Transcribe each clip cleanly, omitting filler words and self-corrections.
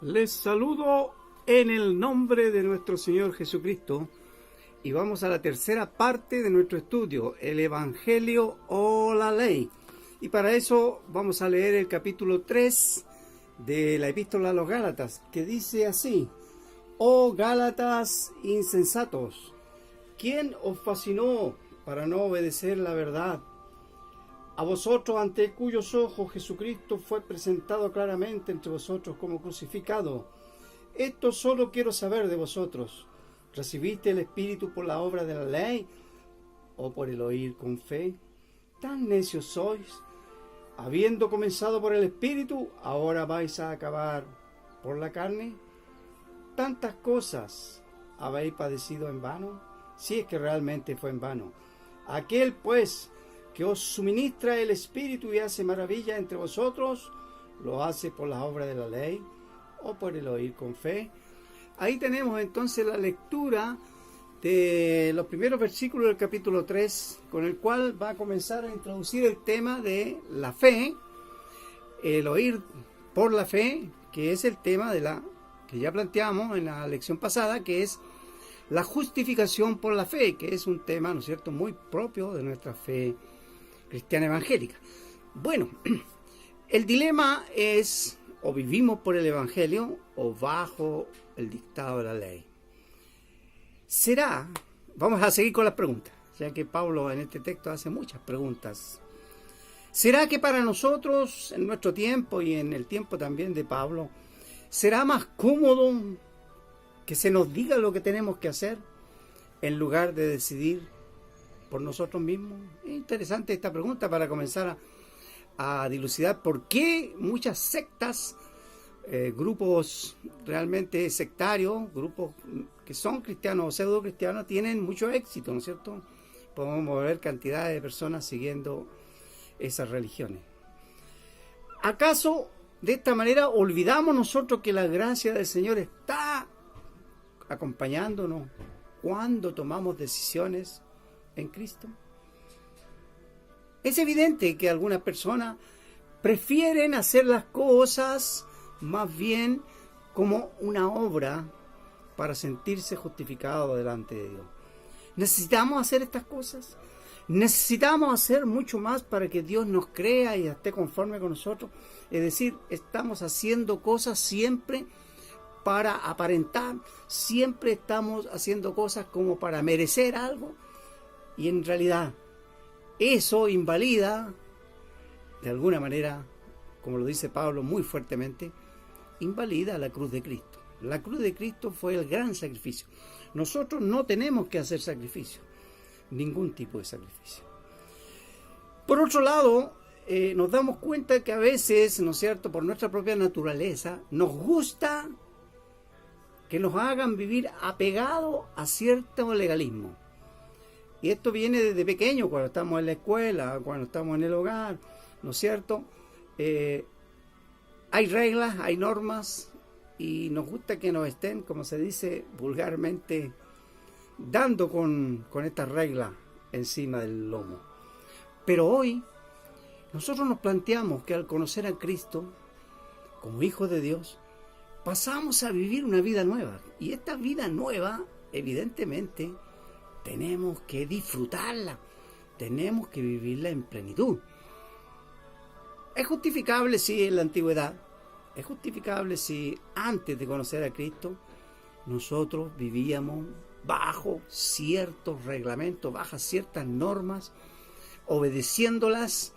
Les saludo en el nombre de nuestro Señor Jesucristo y vamos a la tercera parte de nuestro estudio, el Evangelio o la Ley. Y para eso vamos a leer el capítulo 3 de la Epístola a los Gálatas, que dice así: Oh Gálatas insensatos, ¿quién os fascinó para no obedecer la verdad? A vosotros, ante cuyos ojos Jesucristo fue presentado claramente entre vosotros como crucificado. Esto solo quiero saber de vosotros: ¿recibiste el Espíritu por la obra de la ley o por el oír con fe? ¿Tan necios sois? Habiendo comenzado por el Espíritu, ¿ahora vais a acabar por la carne? ¿Tantas cosas habéis padecido en vano? Si es que realmente fue en vano. Aquel, pues, que os suministra el Espíritu y hace maravilla entre vosotros, ¿lo hace por la obra de la ley o por el oír con fe? Ahí tenemos entonces la lectura de los primeros versículos del capítulo 3, con el cual va a comenzar a introducir el tema de la fe, el oír por la fe, que es el tema de la que ya planteamos en la lección pasada, que es la justificación por la fe, que es un tema, ¿no es cierto?, muy propio de nuestra fe cristiana evangélica. Bueno, el dilema es: o vivimos por el Evangelio o bajo el dictado de la ley. ¿Será? Vamos a seguir con las preguntas, ya que Pablo en este texto hace muchas preguntas. ¿Será que para nosotros, en nuestro tiempo y en el tiempo también de Pablo, será más cómodo que se nos diga lo que tenemos que hacer en lugar de decidir por nosotros mismos? Es interesante esta pregunta para comenzar a dilucidar por qué muchas sectas, grupos realmente sectarios, grupos que son cristianos o pseudo cristianos, tienen mucho éxito, ¿no es cierto? Podemos ver cantidad de personas siguiendo esas religiones. ¿Acaso de esta manera olvidamos nosotros que la gracia del Señor está acompañándonos cuando tomamos decisiones en Cristo? Es evidente que algunas personas prefieren hacer las cosas más bien como una obra para sentirse justificado delante de Dios. ¿Necesitamos hacer estas cosas? ¿Necesitamos hacer mucho más para que Dios nos crea y esté conforme con nosotros? Es decir, estamos haciendo cosas siempre para aparentar, siempre estamos haciendo cosas como para merecer algo, y en realidad eso invalida, de alguna manera, como lo dice Pablo muy fuertemente, invalida la cruz de Cristo. La cruz de Cristo fue el gran sacrificio. Nosotros no tenemos que hacer sacrificio, ningún tipo de sacrificio. Por otro lado, nos damos cuenta que a veces, ¿no es cierto?, por nuestra propia naturaleza, nos gusta que nos hagan vivir apegados a cierto legalismo. Y esto viene desde pequeño, cuando estamos en la escuela, cuando estamos en el hogar, ¿no es cierto? Hay reglas, hay normas, y nos gusta que nos estén, como se dice vulgarmente, dando con estas reglas encima del lomo. Pero hoy nosotros nos planteamos que al conocer a Cristo como hijos de Dios, pasamos a vivir una vida nueva. Y esta vida nueva, evidentemente, tenemos que disfrutarla, tenemos que vivirla en plenitud. Es justificable si en la antigüedad, es justificable si antes de conocer a Cristo nosotros vivíamos bajo ciertos reglamentos, bajo ciertas normas, obedeciéndolas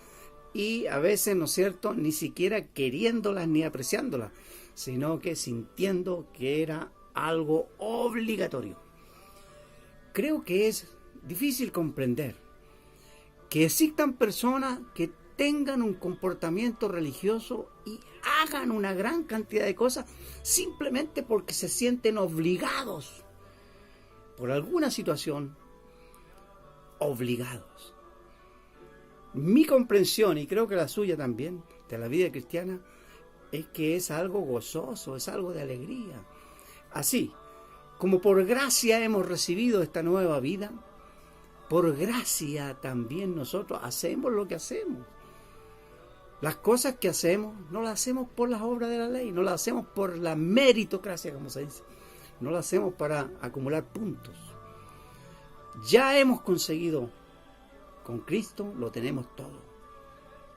y a veces, ¿no es cierto?, ni siquiera queriéndolas ni apreciándolas, sino que sintiendo que era algo obligatorio. Creo que es difícil comprender que existan personas que tengan un comportamiento religioso y hagan una gran cantidad de cosas simplemente porque se sienten obligados por alguna situación, obligados. Mi comprensión, y creo que la suya también, de la vida cristiana, es que es algo gozoso, es algo de alegría. Así como por gracia hemos recibido esta nueva vida, por gracia también nosotros hacemos lo que hacemos. Las cosas que hacemos no las hacemos por las obras de la ley, no las hacemos por la meritocracia, como se dice. No las hacemos para acumular puntos. Ya hemos conseguido con Cristo, lo tenemos todo.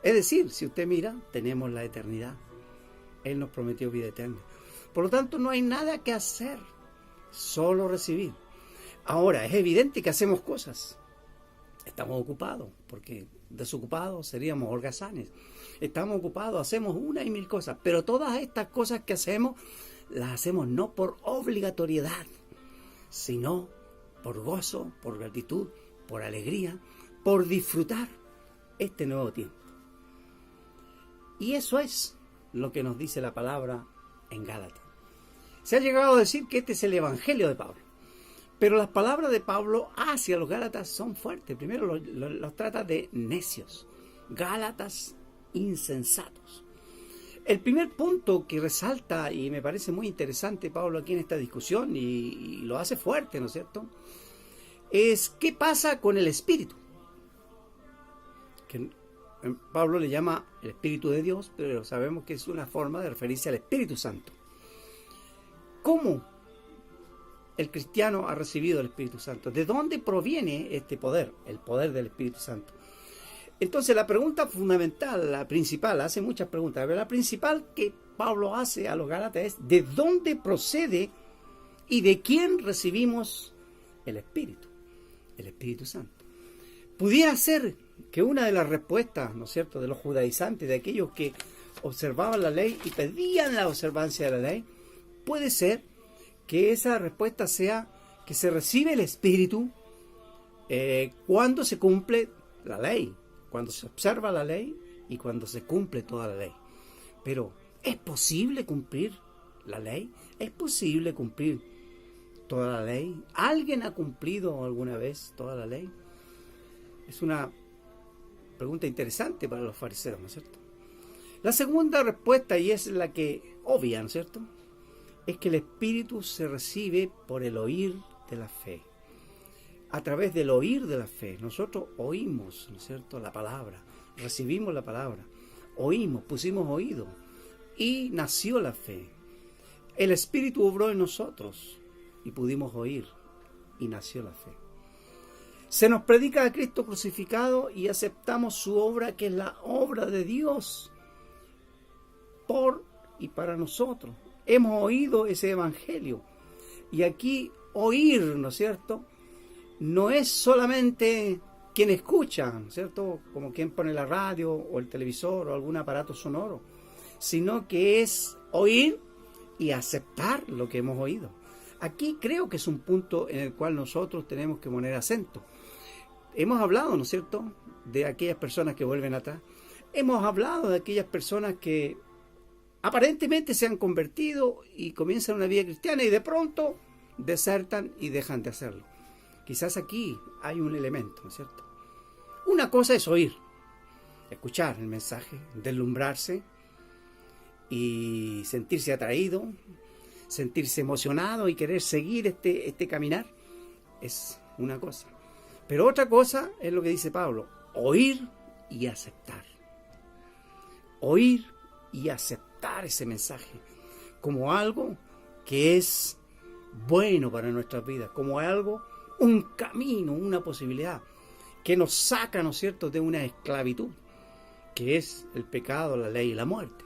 Es decir, si usted mira, tenemos la eternidad. Él nos prometió vida eterna. Por lo tanto, no hay nada que hacer, solo recibir. Ahora, es evidente que hacemos cosas. Estamos ocupados, porque desocupados seríamos holgazanes. Estamos ocupados, hacemos una y mil cosas, pero todas estas cosas que hacemos, las hacemos no por obligatoriedad, sino por gozo, por gratitud, por alegría, por disfrutar este nuevo tiempo. Y eso es lo que nos dice la palabra en Gálatas. Se ha llegado a decir que este es el Evangelio de Pablo. Pero las palabras de Pablo hacia los Gálatas son fuertes. Primero los trata de necios, Gálatas insensatos. El primer punto que resalta, y me parece muy interesante Pablo aquí en esta discusión, y lo hace fuerte, ¿no es cierto?, es qué pasa con el Espíritu. Que Pablo le llama el Espíritu de Dios, pero sabemos que es una forma de referirse al Espíritu Santo. ¿Cómo el cristiano ha recibido el Espíritu Santo? ¿De dónde proviene este poder? El poder del Espíritu Santo. Entonces la pregunta fundamental, la principal, hace muchas preguntas, pero la principal que Pablo hace a los Gálatas es ¿de dónde procede y de quién recibimos el Espíritu? El Espíritu Santo. Pudiera ser que una de las respuestas, ¿no es cierto?, de los judaizantes, de aquellos que observaban la ley y pedían la observancia de la ley, puede ser que esa respuesta sea que se recibe el Espíritu cuando se cumple la ley, cuando se observa la ley y cuando se cumple toda la ley. Pero, ¿es posible cumplir la ley? ¿Es posible cumplir toda la ley? ¿Alguien ha cumplido alguna vez toda la ley? Es una pregunta interesante para los fariseos, ¿no es cierto? La segunda respuesta, y es la que obvia, ¿no es cierto?, es que el Espíritu se recibe por el oír de la fe. A través del oír de la fe, nosotros oímos, ¿no es cierto?, la palabra, recibimos la palabra, oímos, pusimos oído y nació la fe. El Espíritu obró en nosotros y pudimos oír y nació la fe. Se nos predica a Cristo crucificado y aceptamos su obra, que es la obra de Dios por y para nosotros. Hemos oído ese evangelio. Y aquí oír, ¿no es cierto?, no es solamente quien escucha, ¿no es cierto?, como quien pone la radio o el televisor o algún aparato sonoro, sino que es oír y aceptar lo que hemos oído. Aquí creo que es un punto en el cual nosotros tenemos que poner acento. Hemos hablado, ¿no es cierto?, de aquellas personas que vuelven atrás. Hemos hablado de aquellas personas que aparentemente se han convertido y comienzan una vida cristiana y de pronto desertan y dejan de hacerlo. Quizás aquí hay un elemento, ¿no es cierto? Una cosa es oír, escuchar el mensaje, deslumbrarse y sentirse atraído, sentirse emocionado y querer seguir este caminar. Es una cosa. Pero otra cosa es lo que dice Pablo, oír y aceptar. Oír y aceptar ese mensaje como algo que es bueno para nuestras vidas, como algo, un camino, una posibilidad que nos saca, ¿no es cierto?, de una esclavitud que es el pecado, la ley y la muerte.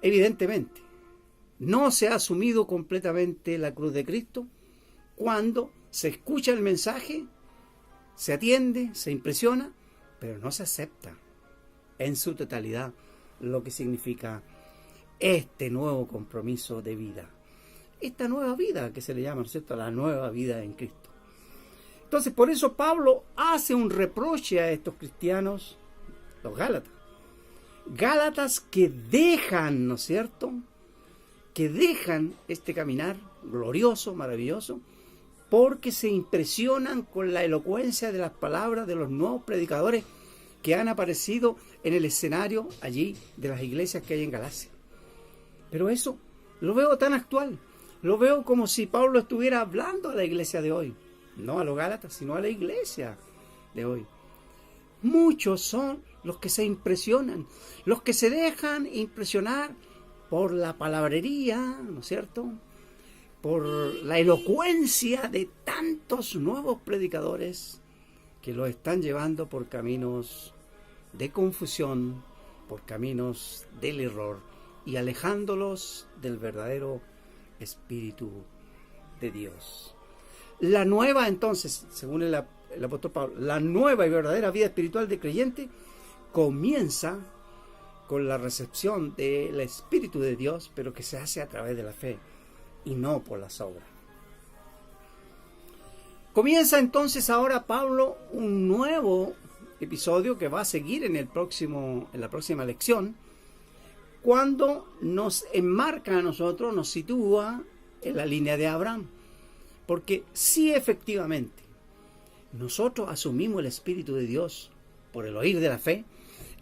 Evidentemente, no se ha asumido completamente la cruz de Cristo cuando se escucha el mensaje, se atiende, se impresiona, pero no se acepta en su totalidad lo que significa este nuevo compromiso de vida. Esta nueva vida que se le llama, ¿no es cierto?, la nueva vida en Cristo. Entonces, por eso Pablo hace un reproche a estos cristianos, los Gálatas. Gálatas que dejan, ¿no es cierto?, que dejan este caminar glorioso, maravilloso, porque se impresionan con la elocuencia de las palabras de los nuevos predicadores que han aparecido en el escenario allí de las iglesias que hay en Galacia. Pero eso lo veo tan actual, lo veo como si Pablo estuviera hablando a la iglesia de hoy, no a los Gálatas, sino a la iglesia de hoy. Muchos son los que se impresionan, los que se dejan impresionar por la palabrería, ¿no es cierto?, por la elocuencia de tantos nuevos predicadores que los están llevando por caminos de confusión, por caminos del error y alejándolos del verdadero Espíritu de Dios. La nueva, entonces, según el apóstol Pablo, la nueva y verdadera vida espiritual del creyente comienza con la recepción del Espíritu de Dios, pero que se hace a través de la fe y no por las obras. Comienza entonces ahora Pablo un nuevo episodio que va a seguir en la próxima lección, cuando nos enmarca a nosotros, nos sitúa en la línea de Abraham. Porque si efectivamente nosotros asumimos el Espíritu de Dios por el oír de la fe,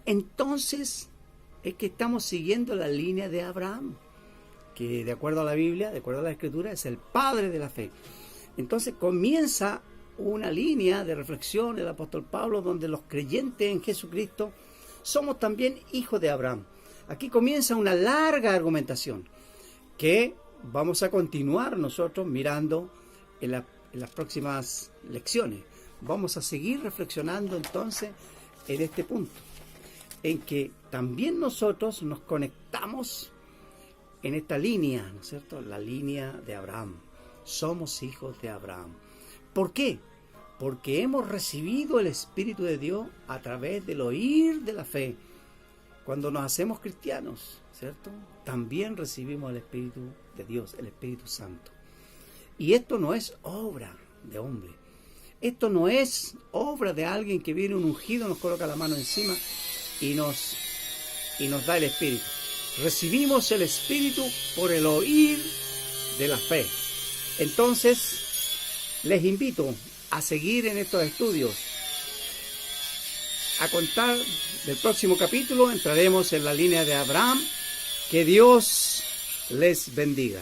entonces es que estamos siguiendo la línea de Abraham, que de acuerdo a la Biblia, de acuerdo a la Escritura, es el padre de la fe. Entonces comienza una línea de reflexión del apóstol Pablo, donde los creyentes en Jesucristo somos también hijos de Abraham. Aquí comienza una larga argumentación que vamos a continuar nosotros mirando en las próximas lecciones. Vamos a seguir reflexionando entonces en este punto, en que también nosotros nos conectamos en esta línea, ¿no es cierto?, la línea de Abraham. Somos hijos de Abraham. ¿Por qué? Porque hemos recibido el Espíritu de Dios a través del oír de la fe. Cuando nos hacemos cristianos, ¿cierto?, también recibimos el Espíritu de Dios, el Espíritu Santo. Y esto no es obra de hombre. Esto no es obra de alguien que viene un ungido, nos coloca la mano encima y nos da el Espíritu. Recibimos el Espíritu por el oír de la fe. Entonces, les invito a seguir en estos estudios. A contar del próximo capítulo entraremos en la línea de Abraham. Que Dios les bendiga.